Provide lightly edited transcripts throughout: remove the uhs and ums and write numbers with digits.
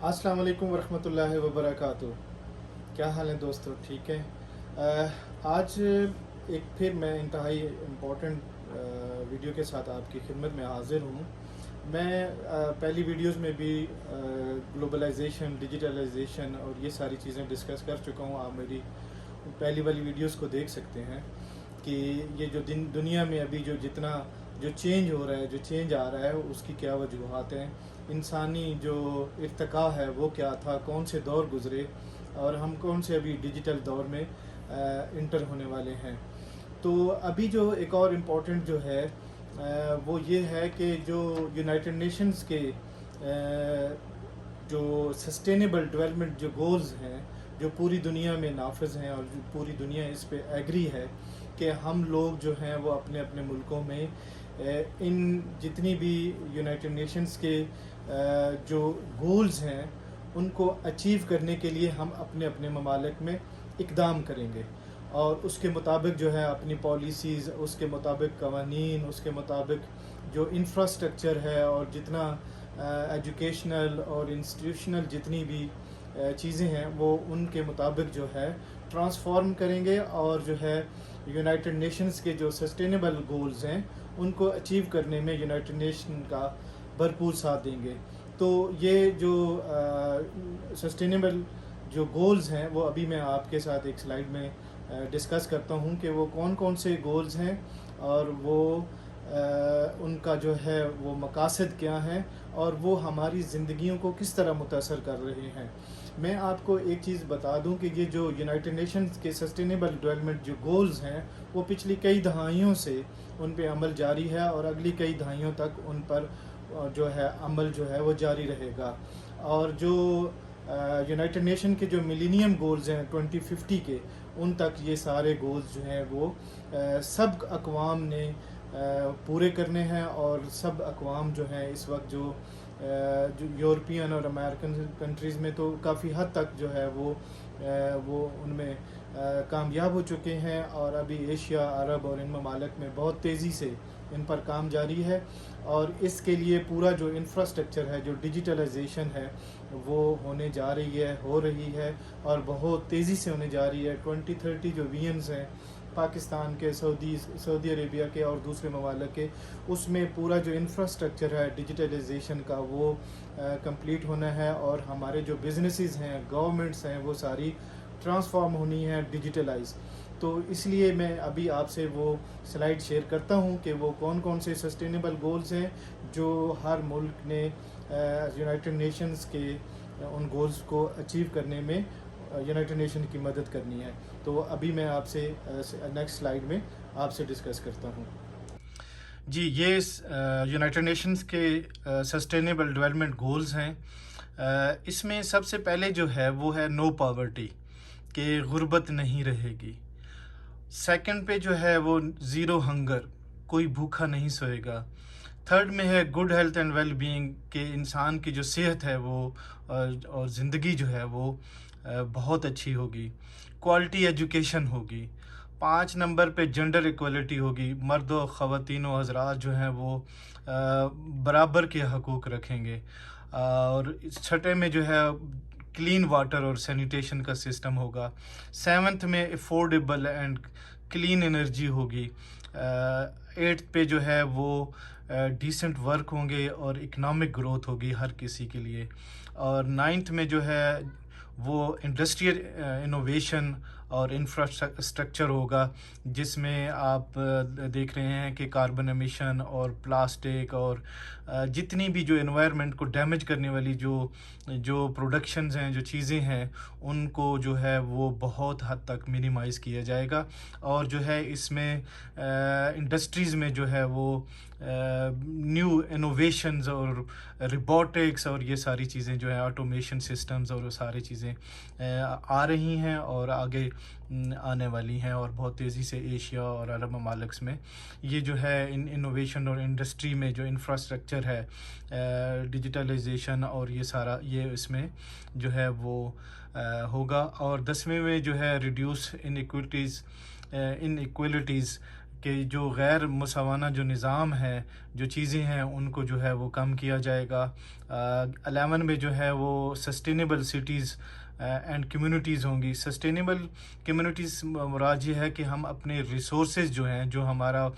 السلام علیکم ورحمۃ اللہ وبرکاتہ۔ کیا حال ہے دوستو؟ ٹھیک ہے۔ آج ایک پھر میں انتہائی امپورٹنٹ ویڈیو کے ساتھ آپ کی خدمت میں حاضر ہوں۔ میں پہلی ویڈیوز میں بھی گلوبلائزیشن، ڈیجیٹلائزیشن اور یہ ساری چیزیں ڈسکس کر چکا ہوں۔ آپ میری پہلی والی ویڈیوز کو دیکھ سکتے ہیں کہ یہ جو دنیا میں ابھی جو چینج ہو رہا ہے، جو چینج آ رہا ہے، اس کی کیا وجوہات ہیں، انسانی جو ارتقاء ہے وہ کیا تھا، کون سے دور گزرے اور ہم کون سے ابھی ڈیجیٹل دور میں انٹر ہونے والے ہیں۔ تو ابھی جو ایک اور امپورٹنٹ جو ہے وہ یہ ہے کہ جو یونائٹڈ نیشنز کے جو سسٹینیبل ڈیولپمنٹ جو گولز ہیں، جو پوری دنیا میں نافذ ہیں اور جو پوری دنیا اس پہ ایگری ہے کہ ہم لوگ جو ہیں وہ اپنے اپنے ملکوں میں ان جتنی بھی یونائٹڈ نیشنز کے جو گولز ہیں ان کو اچیو کرنے کے لیے ہم اپنے اپنے ممالک میں اقدام کریں گے، اور اس کے مطابق جو ہے اپنی پالیسیز، اس کے مطابق قوانین، اس کے مطابق جو انفراسٹرکچر ہے اور جتنا ایجوکیشنل اور انسٹیٹیوشنل جتنی بھی چیزیں ہیں وہ ان کے مطابق جو ہے ٹرانسفارم کریں گے، اور جو ہے یونائٹڈ نیشنز کے جو سسٹینیبل گولز ہیں ان کو اچیو کرنے میں یونائٹڈ نیشن کا بھرپور ساتھ دیں گے۔ تو یہ جو سسٹینیبل جو گولز ہیں وہ ابھی میں آپ کے ساتھ ایک سلائیڈ میں ڈسکس کرتا ہوں کہ وہ کون کون سے گولز ہیں اور وہ ان کا جو ہے وہ مقاصد کیا ہیں اور وہ ہماری زندگیوں کو کس طرح متاثر کر رہے ہیں۔ میں آپ کو ایک چیز بتا دوں کہ یہ جو یونائٹڈ نیشنز کے سسٹینیبل ڈیولپمنٹ جو گولز ہیں وہ پچھلی کئی دہائیوں سے ان پہ عمل جاری ہے اور اگلی کئی دہائیوں تک ان پر جو ہے عمل جو ہے وہ جاری رہے گا۔ اور جو یونائٹڈ نیشن کے جو ملینیم گولز ہیں 2050 کے، ان تک یہ سارے گولز جو ہیں وہ سب اقوام نے پورے کرنے ہیں، اور سب اقوام جو ہیں اس وقت جو یورپین اور امریکن کنٹریز میں تو کافی حد تک جو ہے وہ ان میں کامیاب ہو چکے ہیں، اور ابھی ایشیا، عرب اور ان ممالک میں بہت تیزی سے ان پر کام جاری ہے، اور اس کے لیے پورا جو انفراسٹرکچر ہے، جو ڈیجیٹلائزیشن ہے وہ ہونے جا رہی ہے، ہو رہی ہے اور بہت تیزی سے ہونے جا رہی ہے۔ 2030 جو ویژنز ہیں پاکستان کے، سعودی عربیہ کے اور دوسرے ممالک کے، اس میں پورا جو انفراسٹرکچر ہے ڈیجیٹلائزیشن کا وہ کمپلیٹ ہونا ہے، اور ہمارے جو بزنسز ہیں، گورنمنٹس ہیں، وہ ساری ٹرانسفارم ہونی ہے ڈیجیٹلائز۔ تو اس لیے میں ابھی آپ سے وہ سلائیڈ شیئر کرتا ہوں کہ وہ کون کون سے سسٹینیبل گولز ہیں جو ہر ملک نے یونائٹڈ نیشنز کے ان گولز کو اچیو کرنے میں یونائٹڈ نیشن کی مدد کرنی ہے۔ تو ابھی میں آپ سے نیکسٹ سلائیڈ میں آپ سے ڈسکس کرتا ہوں۔ جی، یہ یونائٹڈ نیشنز کے سسٹینیبل ڈیولپمنٹ گولز ہیں۔ اس میں سب سے پہلے جو ہے وہ ہے نو پاورٹی، کہ غربت نہیں رہے گی۔ سیکنڈ پہ جو ہے وہ زیرو ہنگر، کوئی بھوکا نہیں سوئے گا۔ تھرڈ میں ہے good health and well being, کہ انسان کی جو صحت ہے وہ اور زندگی جو ہے وہ بہت اچھی ہوگی۔ کوالٹی ایجوکیشن ہوگی۔ 5 نمبر پہ جنڈر ایکوالٹی ہوگی، مرد و خواتین و حضرات جو ہیں وہ برابر کے حقوق رکھیں گے۔ اور چھٹے میں جو ہے کلین واٹر اور سینیٹیشن کا سسٹم ہوگا۔ 7 میں افورڈیبل اینڈ کلین انرجی ہوگی۔ 8 پہ جو ہے وہ ڈیسنٹ ورک ہوں گے اور اکنامک گروتھ ہوگی ہر کسی کے لیے۔ اور 9 میں جو ہے وہ انڈسٹریل انوویشن اور انفراسٹرکچر ہوگا، جس میں آپ دیکھ رہے ہیں کہ کاربن امیشن اور پلاسٹک اور جتنی بھی جو انوائرمنٹ کو ڈیمیج کرنے والی جو پروڈکشنز ہیں، جو چیزیں ہیں، ان کو جو ہے وہ بہت حد تک منیمائز کیا جائے گا۔ اور جو ہے اس میں انڈسٹریز میں جو ہے وہ نیو انوویشنز اور روبوٹکس اور یہ ساری چیزیں جو ہے آٹومیشن سسٹمز اور وہ ساری چیزیں آ رہی ہیں اور آگے آنے والی ہیں، اور بہت تیزی سے ایشیا اور عرب ممالک میں یہ جو ہے انوویشن اور انڈسٹری میں جو انفراسٹرکچر ہے، ڈیجیٹلائزیشن اور یہ سارا یہ اس میں جو ہے وہ ہوگا۔ اور 10ویں میں جو ہے ریڈیوس ان ایکویلٹیز، کہ جو غیر مساوانہ جو نظام ہے، جو چیزیں ہیں ان کو جو ہے وہ کم کیا جائے گا۔ 11 میں جو ہے وہ سسٹینیبل سٹیز اینڈ کمیونٹیز ہوں گی۔ سسٹینیبل کمیونٹیز مراد یہ ہے کہ ہم اپنے ریسورسز جو ہیں، جو ہمارا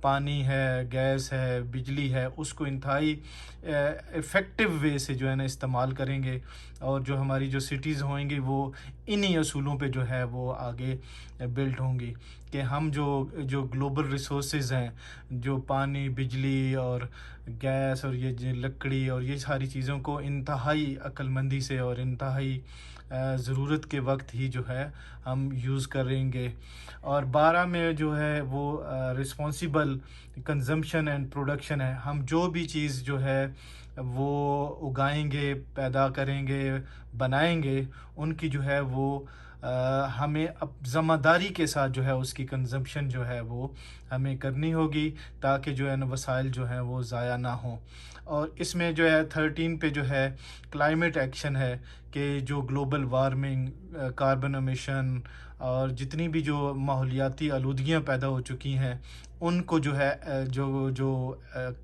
پانی ہے، گیس ہے، بجلی ہے، اس کو انتہائی افیکٹو وے سے جو ہے نا استعمال کریں گے، اور جو ہماری جو سٹیز ہوئیں گی وہ انہی اصولوں پہ جو ہے وہ آگے بلڈ ہوں گی، کہ ہم جو گلوبل ریسورسز ہیں، جو پانی، بجلی اور گیس اور یہ لکڑی اور یہ ساری چیزوں کو انتہائی عقل مندی سے اور انتہائی ضرورت کے وقت ہی جو ہے ہم یوز کریں گے۔ اور 12 میں جو ہے وہ رسپانسیبل کنزمپشن اینڈ پروڈکشن ہے۔ ہم جو بھی چیز جو ہے وہ اگائیں گے، پیدا کریں گے، بنائیں گے، ان کی جو ہے وہ ہمیں ذمہ داری کے ساتھ جو ہے اس کی کنزمپشن جو ہے وہ ہمیں کرنی ہوگی، تاکہ جو ہے نا وسائل جو ہیں وہ ضائع نہ ہوں۔ اور اس میں جو ہے 13 پہ جو ہے کلائمیٹ ایکشن ہے، کہ جو گلوبل وارمنگ، کاربن امیشن اور جتنی بھی جو ماحولیاتی آلودگیاں پیدا ہو چکی ہیں، ان کو جو ہے جو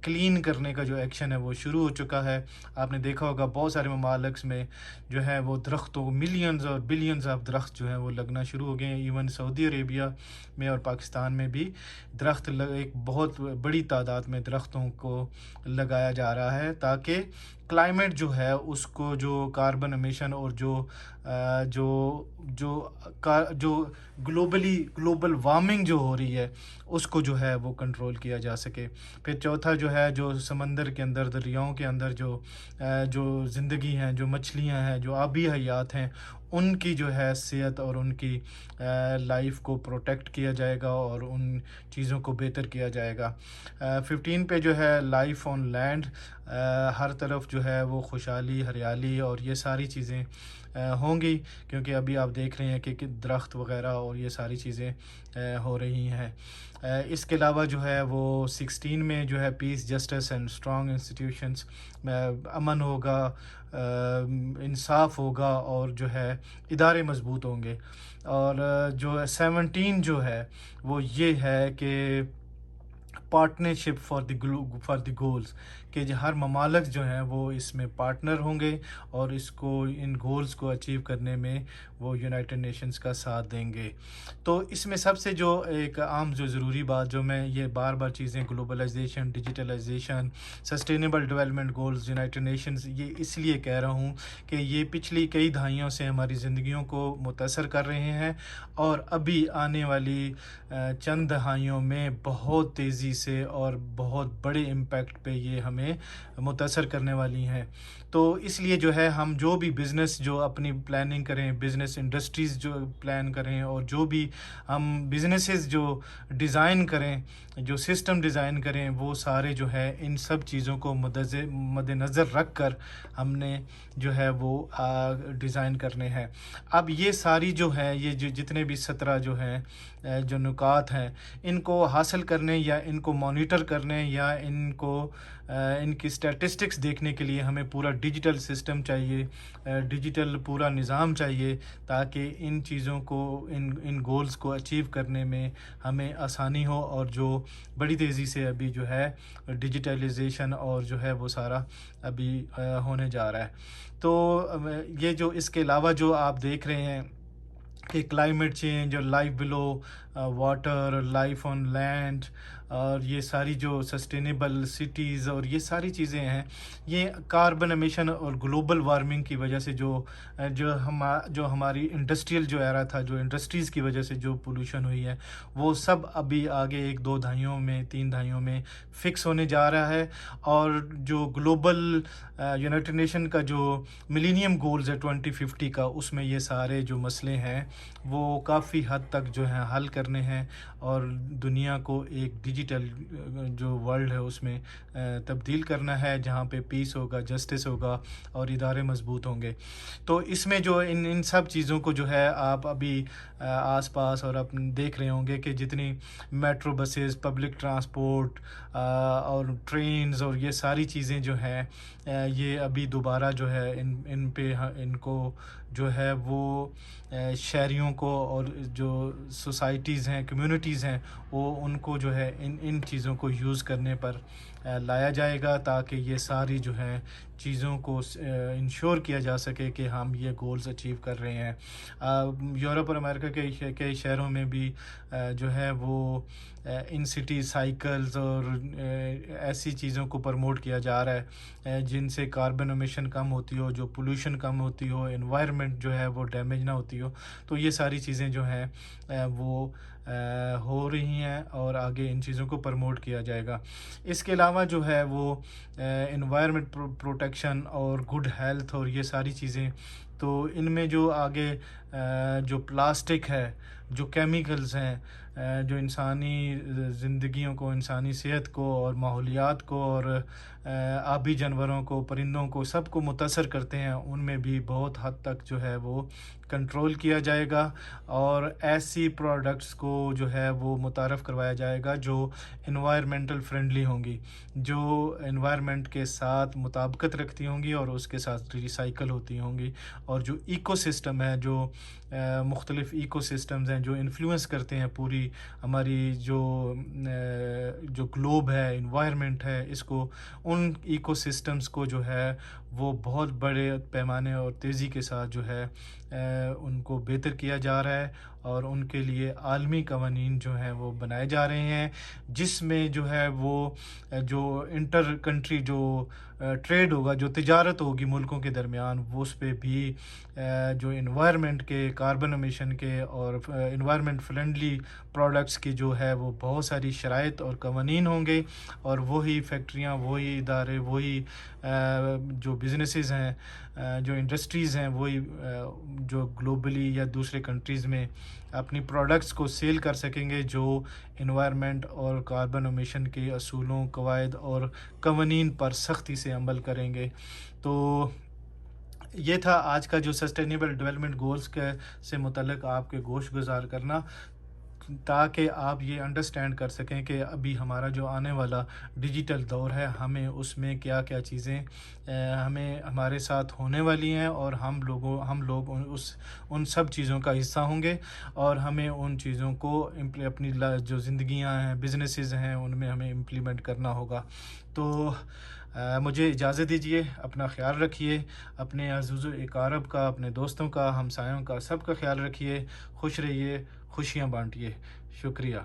کلین کرنے کا جو ایکشن ہے وہ شروع ہو چکا ہے۔ آپ نے دیکھا ہوگا بہت سارے ممالک میں جو ہے وہ درختوں، ملینز اور بلینز آف درخت جو ہیں وہ لگنا شروع ہو گئے ہیں۔ ایون سعودی عربیہ میں اور پاکستان میں بھی درخت ایک بہت بڑی تعداد میں درختوں کو لگایا جا رہا ہے، تاکہ کلائمیٹ جو ہے اس کو، جو کاربن امیشن اور جو گلوبل وارمنگ جو ہو رہی ہے اس کو جو ہے وہ کنٹرول کیا جا سکے۔ پھر چوتھا جو ہے، جو سمندر کے اندر، دریاؤں کے اندر جو زندگی ہیں، جو مچھلیاں ہیں، جو آبی حیات ہیں، ان کی جو ہے صحت اور ان کی لائف کو پروٹیکٹ کیا جائے گا اور ان چیزوں کو بہتر کیا جائے گا۔ 15 پہ جو ہے لائف آن لینڈ، ہر طرف جو ہے وہ خوشحالی، ہریالی اور یہ ساری چیزیں ہوں گی، کیونکہ ابھی آپ دیکھ رہے ہیں کہ درخت وغیرہ اور یہ ساری چیزیں ہو رہی ہیں۔ اس کے علاوہ جو ہے وہ 16 میں جو ہے پیس، جسٹس اینڈ اسٹرانگ انسٹیٹیوشنس، امن ہوگا، انصاف ہوگا اور جو ہے ادارے مضبوط ہوں گے۔ اور جو 17 جو ہے وہ یہ ہے کہ پارٹنرشپ فار دی گولز، کہ ہر ممالک جو ہیں وہ اس میں پارٹنر ہوں گے اور ان گولز کو اچیو کرنے میں وہ یونائٹڈ نیشنز کا ساتھ دیں گے۔ تو اس میں سب سے جو ایک عام جو ضروری بات، جو میں یہ بار بار چیزیں، globalization, digitalization, sustainable development goals, United Nations, یہ اس لیے کہہ رہا ہوں کہ یہ پچھلی کئی دہائیوں سے ہماری زندگیوں کو متاثر کر رہے ہیں، اور ابھی آنے والی چند دہائیوں میں بہت تیزی سے اور بہت بڑے امپیکٹ پہ یہ ہمیں متاثر کرنے والی ہیں۔ تو اس لیے جو ہے ہم جو بھی بزنس جو اپنی پلاننگ کریں، بزنس انڈسٹریز جو پلان کریں، اور جو بھی ہم بزنسز جو ڈیزائن کریں، جو سسٹم ڈیزائن کریں، وہ سارے جو ہے ان سب چیزوں کو مد نظر رکھ کر ہم نے جو ہے وہ ڈیزائن کرنے ہیں۔ اب یہ ساری جو ہے، یہ جتنے بھی 17 جو ہیں جو نکات ہیں، ان کو حاصل کرنے یا ان کو مانیٹر کرنے یا ان کی سٹیٹسٹکس دیکھنے کے لیے ہمیں پورا ڈیجیٹل سسٹم چاہیے، ڈیجیٹل پورا نظام چاہیے، تاکہ ان چیزوں کو، ان گولز کو اچیو کرنے میں ہمیں آسانی ہو، اور جو بڑی تیزی سے ابھی جو ہے ڈیجیٹلائزیشن اور جو ہے وہ سارا ابھی ہونے جا رہا ہے۔ تو یہ جو اس کے علاوہ جو آپ دیکھ رہے ہیں کہ کلائمیٹ چینج اور life below water, life on land, اور یہ ساری جو سسٹینیبل سٹیز اور یہ ساری چیزیں ہیں، یہ کاربن امیشن اور گلوبل وارمنگ کی وجہ سے جو ہماری انڈسٹریل جو ایرا تھا، جو انڈسٹریز کی وجہ سے جو پولوشن ہوئی ہے، وہ سب ابھی آگے 1-2 دہائیوں میں، 3 دہائیوں میں فکس ہونے جا رہا ہے۔ اور جو گلوبل یونائٹڈ نیشن کا جو ملینیم گولز ہے 2050 کا، اس میں یہ سارے جو مسئلے ہیں وہ کافی حد تک جو ہیں حل کرنے ہیں، اور دنیا کو ایک ڈیجیٹل جو ورلڈ ہے اس میں تبدیل کرنا ہے، جہاں پہ پیس ہوگا، جسٹس ہوگا اور ادارے مضبوط ہوں گے۔ تو اس میں جو ان سب چیزوں کو جو ہے آپ ابھی آس پاس اور دیکھ رہے ہوں گے کہ جتنی میٹرو بسز، پبلک ٹرانسپورٹ اور ٹرینز اور یہ ساری چیزیں جو ہیں، یہ ابھی دوبارہ جو ہے ان پہ ان کو جو ہے وہ شہریوں کو اور جو سوسائٹیز ہیں، کمیونٹیز ہیں، وہ ان کو جو ہے ان چیزوں کو یوز کرنے پر لایا جائے گا، تاکہ یہ ساری جو ہیں چیزوں کو انشور کیا جا سکے کہ ہم یہ گولز اچیو کر رہے ہیں۔ یورپ اور امریکہ کے کئی شہروں میں بھی جو ہے وہ ان سٹی سائیکلز اور ایسی چیزوں کو پروموٹ کیا جا رہا ہے جن سے کاربن امیشن کم ہوتی ہو، جو پولوشن کم ہوتی ہو، انوائرمنٹ جو ہے وہ ڈیمیج نہ ہوتی ہو۔ تو یہ ساری چیزیں جو ہیں وہ ہو رہی ہیں اور آگے ان چیزوں کو پروموٹ کیا جائے گا۔ اس کے علاوہ جو ہے وہ انوائرمنٹ پروٹیکشن اور گڈ ہیلتھ اور یہ ساری چیزیں، تو ان میں جو آگے جو پلاسٹک ہے، جو کیمیکلز ہیں، جو انسانی زندگیوں کو، انسانی صحت کو اور ماحولیات کو اور آبی جانوروں کو، پرندوں کو، سب کو متاثر کرتے ہیں، ان میں بھی بہت حد تک جو ہے وہ کنٹرول کیا جائے گا، اور ایسی پروڈکٹس کو جو ہے وہ متعارف کروایا جائے گا جو انوائرمنٹل فرینڈلی ہوں گی، جو انوائرمنٹ کے ساتھ مطابقت رکھتی ہوں گی اور اس کے ساتھ ریسائیکل ہوتی ہوں گی، اور جو ایکو سسٹم ہے، جو مختلف ایکو سسٹمز ہیں جو انفلوئنس کرتے ہیں پوری ہماری جو گلوب ہے، انوائرمنٹ ہے، اس کو، ان ایکو سسٹمز کو جو ہے وہ بہت بڑے پیمانے اور تیزی کے ساتھ جو ہے ان کو بہتر کیا جا رہا ہے، اور ان کے لیے عالمی قوانین جو ہیں وہ بنائے جا رہے ہیں، جس میں جو ہے وہ جو انٹر کنٹری جو ٹریڈ ہوگا، جو تجارت ہوگی ملکوں کے درمیان، وہ اس پہ بھی جو انوائرمنٹ کے، کاربن امیشن کے اور انوائرمنٹ فرینڈلی پروڈکٹس کی جو ہے وہ بہت ساری شرائط اور قوانین ہوں گے، اور وہی فیکٹریاں، وہی ادارے، وہی جو بزنسز ہیں، جو انڈسٹریز ہیں، وہی جو گلوبلی یا دوسرے کنٹریز میں اپنی پروڈکٹس کو سیل کر سکیں گے، جو انوائرمنٹ اور کاربن امیشن کے اصولوں، قواعد اور قوانین پر سختی سے عمل کریں گے۔ تو یہ تھا آج کا جو سسٹینیبل ڈیولپمنٹ گولز کے سے متعلق آپ کے گوش گزار کرنا، تاکہ آپ یہ انڈرسٹینڈ کر سکیں کہ ابھی ہمارا جو آنے والا ڈیجیٹل دور ہے، ہمیں اس میں کیا کیا چیزیں ہمیں ہمارے ساتھ ہونے والی ہیں، اور ہم لوگ ان سب چیزوں کا حصہ ہوں گے، اور ہمیں ان چیزوں کو اپنی جو زندگیاں ہیں، بزنسز ہیں، ان میں ہمیں امپلیمنٹ کرنا ہوگا۔ تو مجھے اجازت دیجیے، اپنا خیال رکھیے، اپنے عزیز و اقارب کا، اپنے دوستوں کا، ہمسایوں کا، سب کا خیال رکھیے، خوش رہیے، خوشیاں بانٹیے۔ شکریہ۔